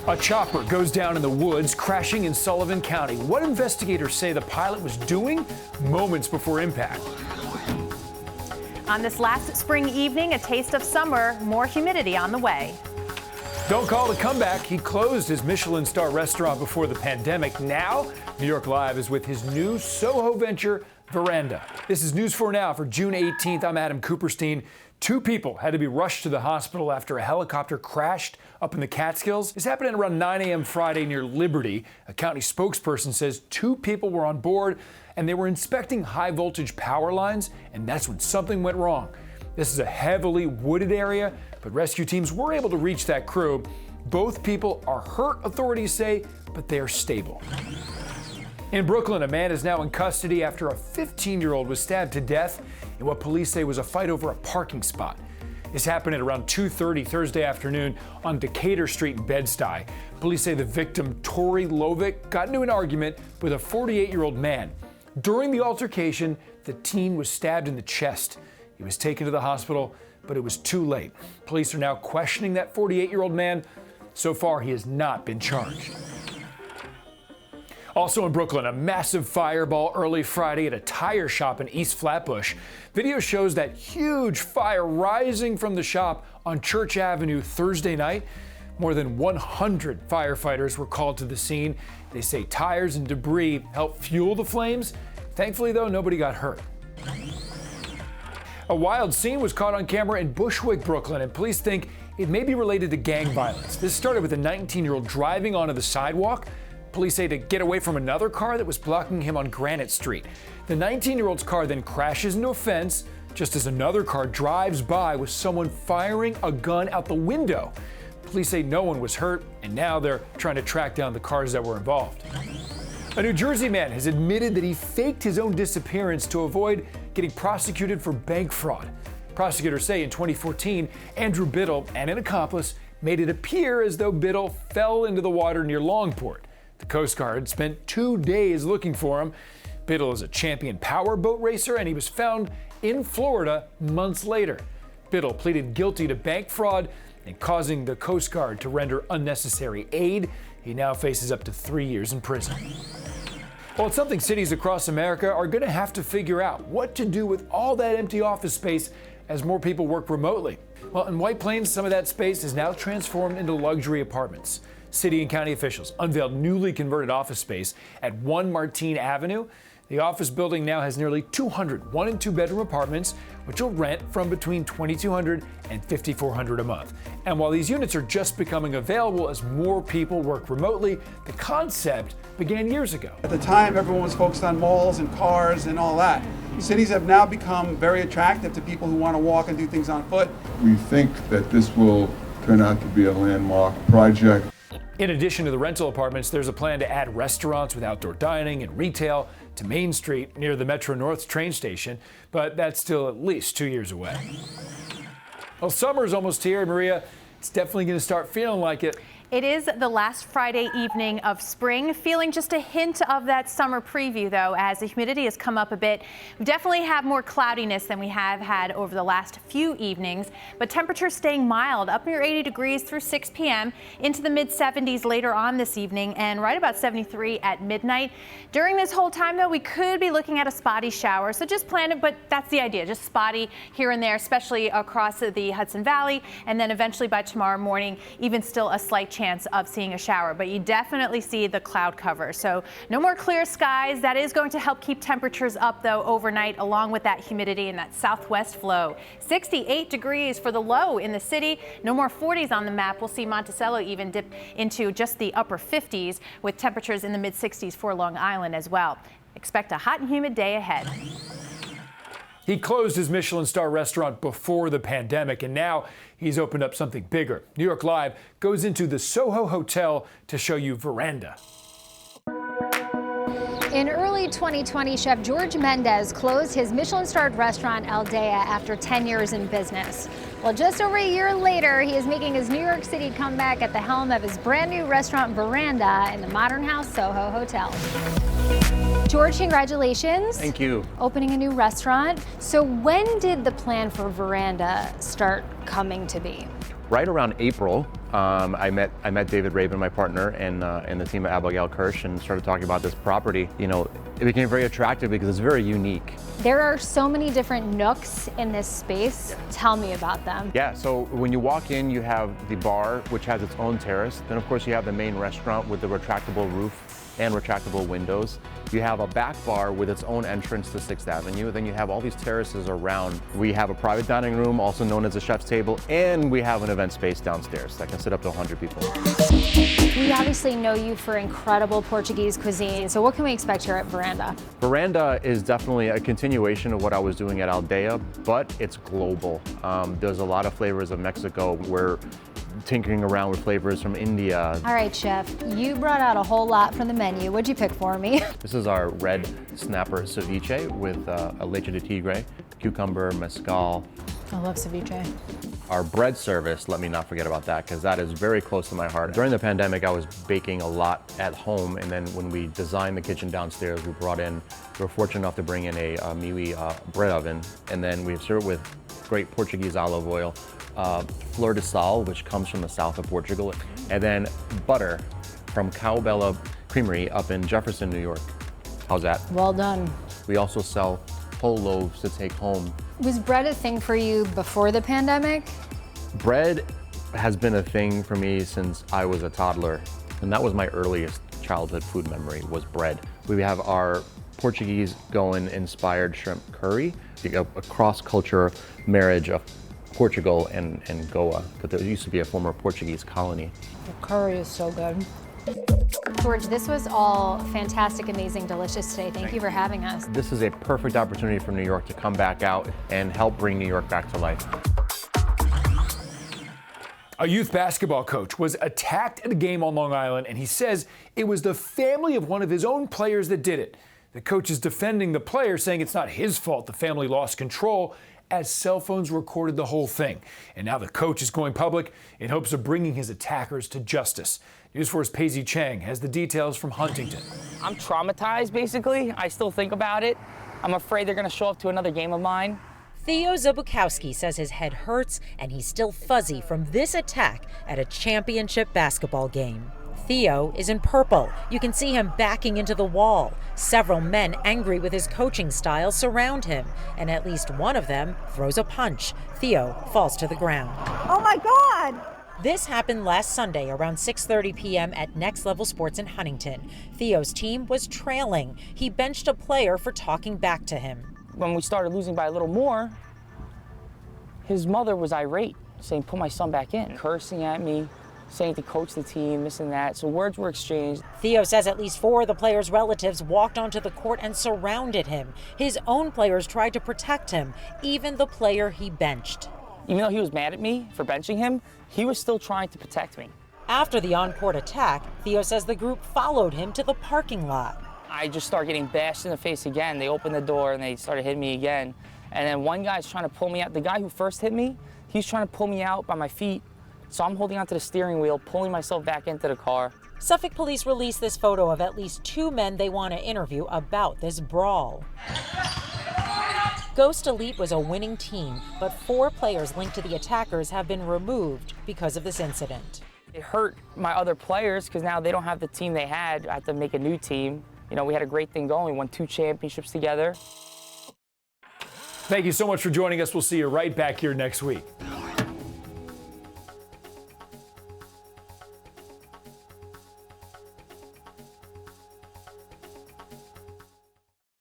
A chopper goes down in the woods, crashing in Sullivan County. What investigators say the pilot was doing moments before impact. On this last spring evening, a taste of summer, more humidity on the way. Don't call it a comeback. He closed his Michelin star restaurant before the pandemic. Now, New York Live is with his new Soho venture, Veranda. This is News 4 Now for June 18th. I'm Adam Cooperstein. 2 people had to be rushed to the hospital after a helicopter crashed up in the Catskills. This happened at around 9 a.m. Friday near Liberty. A county spokesperson says 2 people were on board and they were inspecting high voltage power lines, and that's when something went wrong. This is a heavily wooded area, but rescue teams were able to reach that crew. Both people are hurt, authorities say, but they are stable. In Brooklyn, a man is now in custody after a 15-year-old was stabbed to death in what police say was a fight over a parking spot. This happened at around 2:30 Thursday afternoon on Decatur Street in Bed-Stuy. Police say the victim, Tori Lovick, got into an argument with a 48-year-old man. During the altercation, the teen was stabbed in the chest. He was taken to the hospital, but it was too late. Police are now questioning that 48-year-old man. So far, he has not been charged. Also in Brooklyn, a massive fireball early Friday at a tire shop in East Flatbush. Video shows that huge fire rising from the shop on Church Avenue Thursday night. More than 100 firefighters were called to the scene. They say tires and debris helped fuel the flames. Thankfully, though, nobody got hurt. A wild scene was caught on camera in Bushwick, Brooklyn, and police think it may be related to gang violence. This started with a 19-year-old driving onto the sidewalk. Police say to get away from another car that was blocking him on Granite Street. The 19-year-old's car then crashes into a fence just as another car drives by with someone firing a gun out the window. Police say no one was hurt, and now they're trying to track down the cars that were involved. A New Jersey man has admitted that he faked his own disappearance to avoid getting prosecuted for bank fraud. Prosecutors say in 2014, Andrew Biddle and an accomplice made it appear as though Biddle fell into the water near Longport. The Coast Guard spent 2 days looking for him. Biddle is a champion powerboat racer, and he was found in Florida months later. Biddle pleaded guilty to bank fraud and causing the Coast Guard to render unnecessary aid. He now faces up to 3 years in prison. Well, it's something cities across America are going to have to figure out what to do with all that empty office space as more people work remotely. Well, in White Plains, some of that space is now transformed into luxury apartments. City and county officials unveiled newly converted office space at 1 Martine Avenue. The office building now has nearly 200 1- and 2-bedroom apartments, which will rent from between $2,200 and $5,400 a month. And while these units are just becoming available as more people work remotely, the concept began years ago. At the time, everyone was focused on malls and cars and all that. Cities have now become very attractive to people who want to walk and do things on foot. We think that this will turn out to be a landmark project. In addition to the rental apartments, there's a plan to add restaurants with outdoor dining and retail to Main Street near the Metro North train station, but that's still at least 2 years away. Well, summer's almost here, Maria. It's definitely going to start feeling like it. It is the last Friday evening of spring, feeling just a hint of that summer preview, though, as the humidity has come up a bit. We definitely have more cloudiness than we have had over the last few evenings, but temperatures staying mild, up near 80 degrees through 6 p.m., into the mid-70s later on this evening, and right about 73 at midnight. During this whole time, though, we could be looking at a spotty shower, so just plan it, but that's the idea, just spotty here and there, especially across the Hudson Valley, and then eventually by tomorrow morning, even still a slight chance of seeing a shower, but you definitely see the cloud cover. So no more clear skies. That is going to help keep temperatures up, though, overnight, along with that humidity and that southwest flow. 68 degrees for the low in the city. No more 40s on the map. We'll see Monticello even dip into just the upper 50s with temperatures in the mid 60s for Long Island as well. Expect a hot and humid day ahead. He closed his Michelin star restaurant before the pandemic, and now he's opened up something bigger. New York Live goes into the Soho Hotel to show you Veranda. In early 2020, Chef George Mendez closed his Michelin-starred restaurant Aldea after 10 years in business. Well, just over a year later, he is making his New York City comeback at the helm of his brand new restaurant Veranda in the Modern House Soho Hotel. George, congratulations. Thank you. Opening a new restaurant. So when did the plan for Veranda start coming to be? Right around April, I met David Rabin, my partner, and the team at Abigail Kirsch, and started talking about this property. You know, it became very attractive because it's very unique. There are so many different nooks in this space. Tell me about them. Yeah, so when you walk in, you have the bar, which has its own terrace. Then, of course, you have the main restaurant with the retractable roof and retractable windows. You have a back bar with its own entrance to 6th Avenue. Then you have all these terraces around. We have a private dining room, also known as a chef's table, and we have an event space downstairs that can sit up to 100 people. We obviously know you for incredible Portuguese cuisine, so what can we expect here at Veranda? Veranda is definitely a continuation of what I was doing at Aldea, but it's global. There's a lot of flavors of Mexico. We're tinkering around with flavors from India. All right, chef, you brought out a whole lot from the menu. What'd you pick for me? This is our red snapper ceviche with a leche de tigre, cucumber, mezcal. I love ceviche. Our bread service, let me not forget about that, because that is very close to my heart. During the pandemic, I was baking a lot at home, and then when we designed the kitchen downstairs, we were fortunate enough to bring in a Miwi bread oven, and then we serve it with great Portuguese olive oil, fleur de sal, which comes from the south of Portugal, and then butter from Cowbella Creamery up in Jefferson, New York. How's that? Well done. We also sell whole loaves to take home. Was bread a thing for you before the pandemic? Bread has been a thing for me since I was a toddler, and that was my earliest childhood food memory, was bread. We have our Portuguese Goan inspired shrimp curry, a cross-culture marriage of Portugal and Goa, but there used to be a former Portuguese colony. The curry is so good. George, this was all fantastic, amazing, delicious today. Thank you for having us. This is a perfect opportunity for New York to come back out and help bring New York back to life. A youth basketball coach was attacked at a game on Long Island, and he says it was the family of one of his own players that did it. The coach is defending the player, saying it's not his fault the family lost control, as cell phones recorded the whole thing. And now the coach is going public in hopes of bringing his attackers to justice. News 4's Pei-Sze Cheng has the details from Huntington. I'm traumatized, basically. I still think about it. I'm afraid they're going to show up to another game of mine. Theo Zabukowski says his head hurts and he's still fuzzy from this attack at a championship basketball game. Theo is in purple. You can see him backing into the wall. Several men angry with his coaching style surround him, and at least one of them throws a punch. Theo falls to the ground. Oh my God! This happened last Sunday around 6:30 p.m. at Next Level Sports in Huntington. Theo's team was trailing. He benched a player for talking back to him. When we started losing by a little more, his mother was irate, saying, "Put my son back in," cursing at me, saying to coach the team, this and that. So words were exchanged. Theo says at least 4 of the players' relatives walked onto the court and surrounded him. His own players tried to protect him, even the player he benched. Even though he was mad at me for benching him, he was still trying to protect me. After the on-court attack, Theo says the group followed him to the parking lot. I just started getting bashed in the face again. They opened the door and they started hitting me again. And then one guy's trying to pull me out. The guy who first hit me, he's trying to pull me out by my feet. So I'm holding onto the steering wheel, pulling myself back into the car. Suffolk police released this photo of at least 2 men they want to interview about this brawl. Ghost Elite was a winning team, but 4 players linked to the attackers have been removed because of this incident. It hurt my other players because now they don't have the team they had. I have to make a new team. You know, we had a great thing going. We won 2 championships together. Thank you so much for joining us. We'll see you right back here next week.